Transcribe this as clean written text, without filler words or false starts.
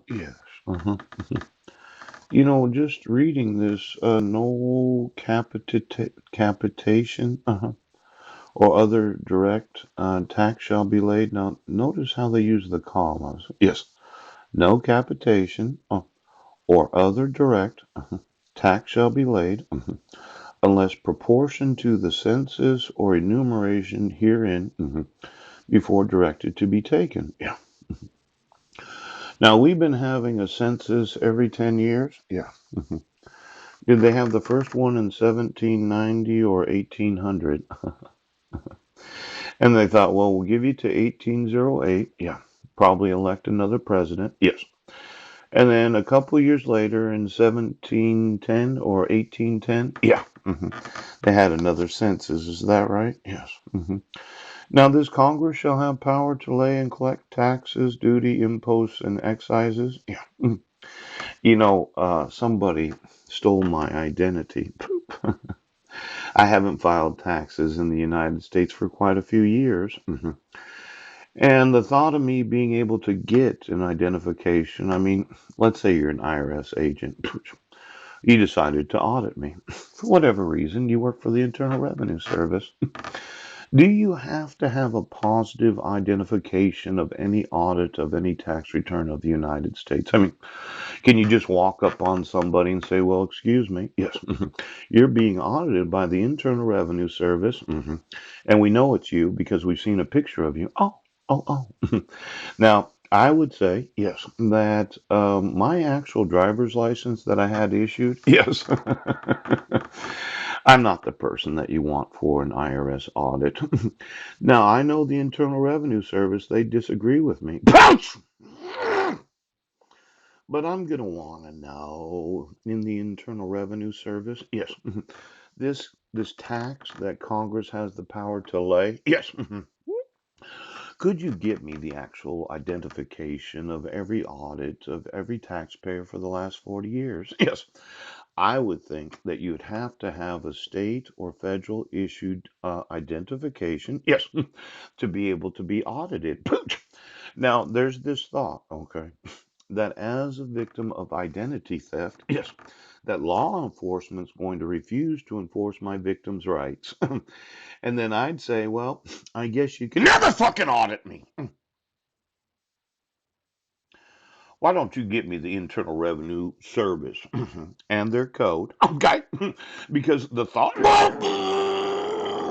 Yes. Uh-huh. Just reading this, no capitation, or other direct tax shall be laid. Now, notice how they use the commas. Yes. No capitation or other direct tax shall be laid unless proportioned to the census or enumeration herein before directed to be taken. Yeah. Now, we've been having a census every 10 years. Yeah. Did they have the first one in 1790 or 1800? And they thought, well, we'll give you to 1808. Yeah. Probably elect another president. Yes. And then a couple years later in 1710 or 1810, yeah, they had another census. Is that right? Yes. Now, this Congress shall have power to lay and collect taxes, duty, imposts, and excises. Yeah. Somebody stole my identity. I haven't filed taxes in the United States for quite a few years. And the thought of me being able to get an identification, I mean, let's say you're an IRS agent. You decided to audit me. For whatever reason, you work for the Internal Revenue Service. Do you have to have a positive identification of any audit of any tax return of the United States? I mean, can you just walk up on somebody and say, well, excuse me, yes, you're being audited by the Internal Revenue Service, and we know it's you because we've seen a picture of you. Oh. Now, I would say, yes, that my actual driver's license that I had issued, yes, I'm not the person that you want for an IRS audit. Now, I know the Internal Revenue Service, they disagree with me. Ouch! But I'm going to want to know in the Internal Revenue Service, yes, this tax that Congress has the power to lay, yes. Could you give me the actual identification of every audit of every taxpayer for the last 40 years? Yes. I would think that you'd have to have a state or federal issued identification, yes, to be able to be audited. Now, there's this thought, okay, that as a victim of identity theft, yes, that law enforcement's going to refuse to enforce my victim's rights. And then I'd say, well, I guess you can never fucking audit me. Why don't you get me the Internal Revenue Service and their code? Okay. Because the thought.